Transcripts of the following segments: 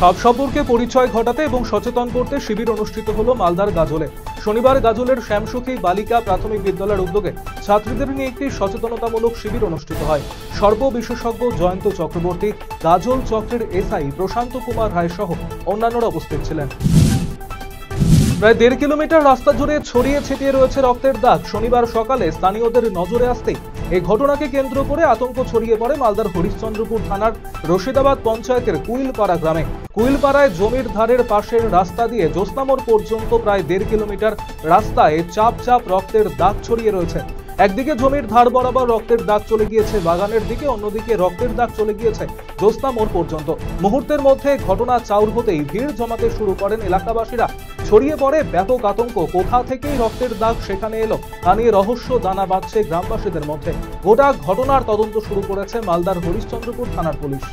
সাপ সম্পর্কে পরিচয় ঘটাতে এবং সচেতন করতে শিবির অনুষ্ঠিত হলো মালদার গাজলে। শনিবার গাজলের শ্যামসুখী বালিকা প্রাথমিক বিদ্যালয়ের উদ্যোগে ছাত্রীদের নিয়ে একটি সচেতনতামূলক শিবির অনুষ্ঠিত হয়। সর্ববিশেষজ্ঞ জয়ন্ত চক্রবর্তী, গাজল চক্রের এসআই প্রশান্ত কুমার রায় সহ অন্যান্যরা উপস্থিত ছিলেন। প্রায় 1.5 কিলোমিটার রাস্তা জুড়ে ছড়িয়ে ছিটিয়ে রয়েছে রক্তের দাগ। শনিবার সকালে স্থানীয়দের নজরে আসতেই এই ঘটনাকে কেন্দ্র করে আতঙ্ক ছড়িয়ে পড়ে মালদার হরিশ্চন্দ্রপুর থানার রশিদাবাদ পঞ্চায়েতের কুইলপাড়া গ্রামে। কুইলপাড়ায় জমির ধারের পাশের রাস্তা দিয়ে জ্যোৎস্নামোড় পর্যন্ত প্রায় 1.5 কিলোমিটার রাস্তায় চাপ চাপ রক্তের দাগ ছড়িয়ে রয়েছে। একদিকে জমির ধার বরাবর রক্তের দাগ চলে গিয়েছে বাগানের দিকে, অন্যদিকে রক্তের দাগ চলে গিয়েছে জ্যোৎস্নামোড় পর্যন্ত। মুহূর্তের মধ্যে ঘটনা চাউর হতেই ভিড় জমাতে শুরু করেন এলাকাবাসীরা। ছড়িয়ে পড়ে ব্যাপক আতঙ্ক। কোথা থেকেই রক্তের দাগ সেখানে এলো তা নিয়ে রহস্য দানা বাঁধছে গ্রামবাসীদের মধ্যে। গোটা ঘটনার তদন্ত শুরু করেছে মালদার হরিশ্চন্দ্রপুর থানার পুলিশ।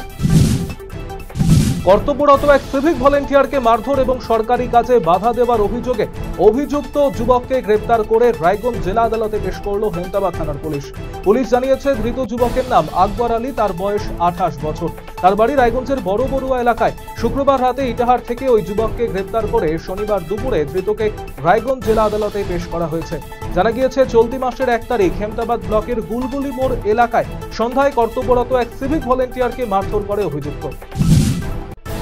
কর্তব্যরত এক সিভিক ভলেন্টিয়ারকে মারধর এবং সরকারি কাজে বাধা দেওয়ার অভিযোগে অভিযুক্ত যুবককে গ্রেপ্তার করে রায়গঞ্জ জেলা আদালতে পেশ করল হেমতাবাদ থানার পুলিশ। পুলিশ জানিয়েছে, ধৃত যুবকের নাম আকবর আলী, তার বয়স 28 বছর। তার বাড়ি রায়গঞ্জের বড় বড়ুয়া এলাকায়। শুক্রবার রাতে ইটাহার থেকে ওই যুবককে গ্রেপ্তার করে শনিবার দুপুরে ধৃতকে রায়গঞ্জ জেলা আদালতে পেশ করা হয়েছে। জানা গিয়েছে, চলতি মাসের 1 তারিখ হেমতাবাদ ব্লকের গুলগুলি মোড় এলাকায় সন্ধ্যায় কর্তব্যরত এক সিভিক ভলেন্টিয়ারকে মারধর করে অভিযুক্ত।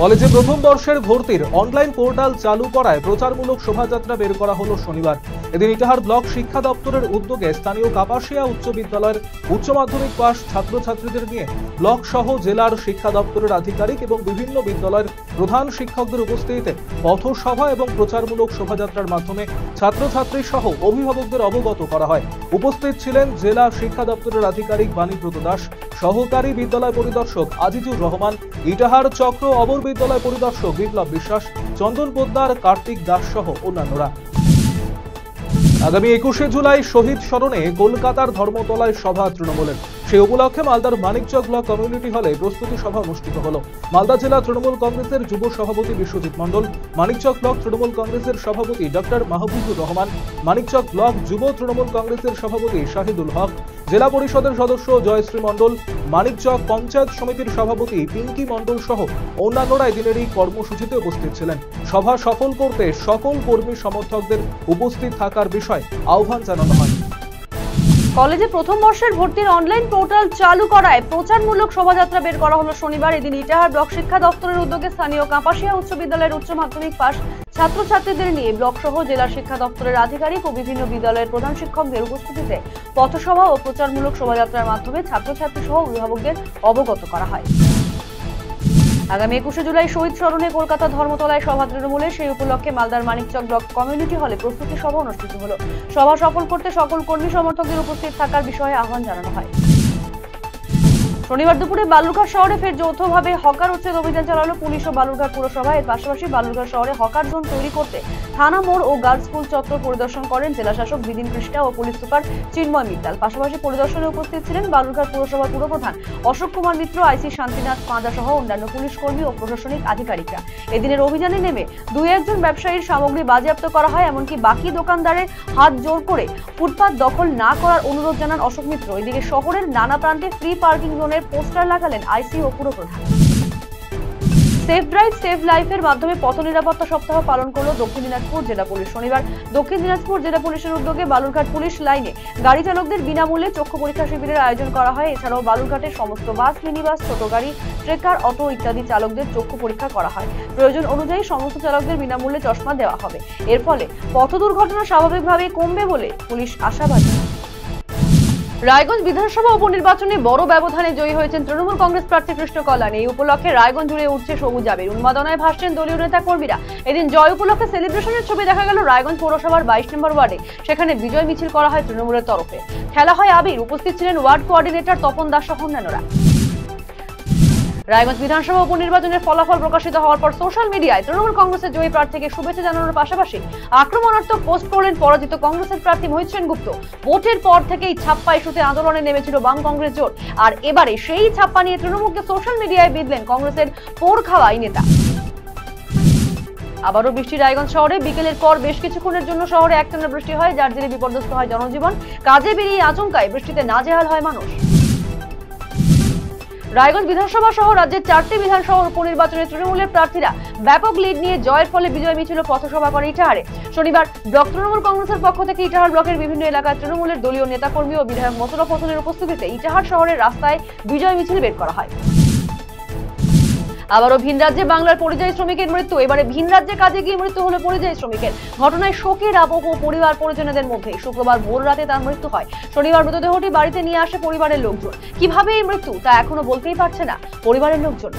কলেজে প্রথম বর্ষের ভর্তির অনলাইন পোর্টাল চালু করায় প্রচারমূলক শোভাযাত্রা বের করা হলো শনিবার। এদিন ইটাহার ব্লক শিক্ষা দপ্তরের উদ্যোগে স্থানীয় কাপাসিয়া উচ্চ বিদ্যালয়ের উচ্চ মাধ্যমিক পাস ছাত্রছাত্রীদের নিয়ে ব্লক সহ জেলার শিক্ষা দপ্তরের আধিকারিক এবং বিভিন্ন বিদ্যালয়ের প্রধান শিক্ষকদের উপস্থিতিতে পথসভা এবং প্রচারমূলক শোভাযাত্রার মাধ্যমে ছাত্রছাত্রী সহ অভিভাবকদের অবগত করা হয়। উপস্থিত ছিলেন জেলা শিক্ষা দপ্তরের আধিকারিক বাণীব্রত দাস, সহকারী বিদ্যালয় পরিদর্শক আজিজুর রহমান, ইটাহার চক্র অবর বিদ্যালয় পরিদর্শক বিপ্লব বিশ্বাস, চন্দন পোদ্দার, কার্তিক দাস সহ অন্যান্যরা। আগামী 21শে জুলাই শহীদ স্মরণে কলকাতার ধর্মতলায় সভা তৃণমূলের। সেই উপলক্ষে মালদার মানিকচক ব্লক কমিউনিটি হলে প্রস্তুতি সভা অনুষ্ঠিত হলো। মালদা জেলা তৃণমূল কংগ্রেসের যুব সভাপতি বিশ্বজিৎ মণ্ডল, মানিকচক ব্লক তৃণমূল কংগ্রেসের সভাপতি ডক্টর মাহবুবুর রহমান, মানিকচক ব্লক যুব তৃণমূল কংগ্রেসের সভাপতি শাহিদুল হক, জেলা পরিষদের সদস্য জয়শ্রী মণ্ডল, মানিকচক পঞ্চায়েত সমিতির সভাপতি পিঙ্কি মণ্ডল সহ অন্যান্যরা এদিনের এই কর্মসূচিতে উপস্থিত ছিলেন। সভা সফল করতে সকল কর্মী সমর্থকদের উপস্থিত থাকার বিষয়ে আহ্বান জানানো হয়। কলেজে প্রথম বর্ষের ভর্তির অনলাইন পোর্টাল চালু করায় প্রচারমূলক শোভাযাত্রা বের করা হলো শনিবার। এদিন ইটাহার ব্লক শিক্ষা দপ্তরের উদ্যোগে স্থানীয় কাপাসিয়া উচ্চ বিদ্যালয়ের উচ্চ মাধ্যমিক পাস ছাত্রছাত্রীদের নিয়ে ব্লক সহ জেলা শিক্ষা দপ্তরের আধিকারিক ও বিভিন্ন বিদ্যালয়ের প্রধান শিক্ষকদের উপস্থিতিতে পথসভা ও প্রচারমূলক শোভাযাত্রার মাধ্যমে ছাত্রছাত্রী সহ অভিভাবকদের অবগত করা হয়। আগামী 21শে জুলাই শহীদ স্মরণে কলকাতা ধর্মতলায় সভা তৃণমূলের। সেই উপলক্ষে মালদার মানিকচক ব্লক কমিউনিটি হলে প্রস্তুতি সভা অনুষ্ঠিত হলো। সভা সফল করতে সকল কর্মী সমর্থকদের উপস্থিত থাকার বিষয়ে আহ্বান জানানো হয়। শনিবার দুপুরে বালুরঘাট শহরে ফের যৌথভাবে হকার উচ্ছেদ অভিযান চালালো পুলিশ ও বালুরঘাট পুরসভা। এর পাশাপাশি বালুরঘাট শহরে হকার জোন তৈরি করতে থানা মোড় ও গার্লস স্কুল চত্বর পরিদর্শন করেন জেলা শাসক বিদিন কৃষ্ণা ও পুলিশ সুপার চিন্ময় মিত্তাল। পাশাপাশি পরিদর্শনে উপস্থিত ছিলেন বালুরঘাট পুরসভার পুরপ্রধান অশোক কুমার মিত্র, আইসি শান্তিনাথ পাঁজা সহ অন্যান্য পুলিশ কর্মী ও প্রশাসনিক আধিকারিকরা। এদিনের অভিযানে নেমে 2-1 ব্যবসায়ীর সামগ্রী বাজেয়াপ্ত করা হয়, এমনকি বাকি দোকানদারের হাত জোর করে ফুটপাত দখল না করার অনুরোধ জানান অশোক মিত্র। এদিকে শহরের নানা প্রান্তে ফ্রি পার্কিং জোনের পোস্টার লাগালেন আইসি ও পুরপ্রধান। সেফ ড্রাইভ সেফ লাইফের মাধ্যমে পথ নিরাপত্তা সপ্তাহ পালন করলো দক্ষিণ দিনাজপুর জেলা পুলিশ। শনিবার দক্ষিণ দিনাজপুর জেলা পুলিশের উদ্যোগে বালুরঘাট পুলিশ লাইনে গাড়ি চালকদের বিনামূল্যে চক্ষু পরীক্ষা শিবিরের আয়োজন করা হয়। এছাড়াও বালুরঘাটের সমস্ত বাস, মিনিবাস, ছোট গাড়ি, ট্রেকার, অটো ইত্যাদি চালকদের চক্ষু পরীক্ষা করা হয়। প্রয়োজন অনুযায়ী সমস্ত চালকদের বিনামূল্যে চশমা দেওয়া হবে। এর ফলে পথ দুর্ঘটনা স্বাভাবিকভাবেই কমবে বলে পুলিশ আশাবাদী। রায়গঞ্জ বিধানসভা উপনির্বাচনে বড় ব্যবধানে জয়ী হয়েছেন তৃণমূল কংগ্রেস প্রার্থী কৃষ্ণ কল্যাণ। এই উপলক্ষে রায়গঞ্জ জুড়ে উঠছে সবুজ আবির, উন্মাদনায় ভাসছেন দলীয় নেতা কর্মীরা। এদিন জয় উপলক্ষে সেলিব্রেশনের ছবি দেখা গেল রায়গঞ্জ পৌরসভার 22 নম্বর ওয়ার্ডে। সেখানে বিজয় মিছিল করা হয় তৃণমূলের তরফে, খেলা হয় আবির। উপস্থিত ছিলেন ওয়ার্ড কোঅর্ডিনেটর তপন দাস সহ অন্যান্যরা। রায়গঞ্জ বিধানসভা উপনির্বাচনের ফলাফল প্রকাশিত হওয়ার পর সোশ্যাল মিডিয়ায় তৃণমূল কংগ্রেসের জয়ী প্রার্থীকে শুভেচ্ছা জানানোর পাশাপাশি আক্রমণাত্মক পোস্ট করলেন পরাজিত কংগ্রেসের প্রার্থী মহিত সেনগুপ্ত। ভোটের পর থেকেই ছাপ্পা ইস্যুতে আন্দোলনে নেমেছিল বাম কংগ্রেস জোট, আর এবারে সেই ছাপ্পা নিয়ে তৃণমূলকে সোশ্যাল মিডিয়ায় বিঁধলেন কংগ্রেসের পোড় খাওয়া এই নেতা। আবারও বৃষ্টি রায়গঞ্জ শহরে। বিকেলের পর বেশ কিছুক্ষণের জন্য শহরে একটানা বৃষ্টি হয়, যার জেরে বিপর্যস্ত হয় জনজীবন। কাজে বেরিয়ে আচমকায় বৃষ্টিতে নাজেহাল হয় মানুষ। রায়গঞ্জ বিধানসভা সহ রাজ্যের 4টি বিধানসভার উপনির্বাচনে তৃণমূলের প্রার্থীরা ব্যাপক লিড নিয়ে জয়ের ফলে বিজয় মিছিল ও পথসভা করে ইটাহারে। শনিবার ব্লক তৃণমূল কংগ্রেসের পক্ষ থেকে ইটাহার ব্লকের বিভিন্ন এলাকায় তৃণমূলের দলীয় নেতাকর্মী ও বিধায়ক মোশাররফ হোসেনের উপস্থিতিতে ইটাহার শহরের রাস্তায় বিজয় মিছিল বের করা হয়। আবারও ভিন রাজ্যে বাংলার পরিযায়ী শ্রমিকের মৃত্যু। এবারে ভিন রাজ্যে কাজে গিয়ে মৃত্যু হলো পরিযায়ী শ্রমিকের। ঘটনায় শোকের আবহ পরিবার পরিজনদের মধ্যে। শুক্রবার ভোর রাতে তার মৃত্যু হয়। শনিবার মৃতদেহটি বাড়িতে নিয়ে আসে পরিবারের লোকজন। কিভাবে এই মৃত্যু তা এখনো বলতেই পারছে না পরিবারের লোকজন।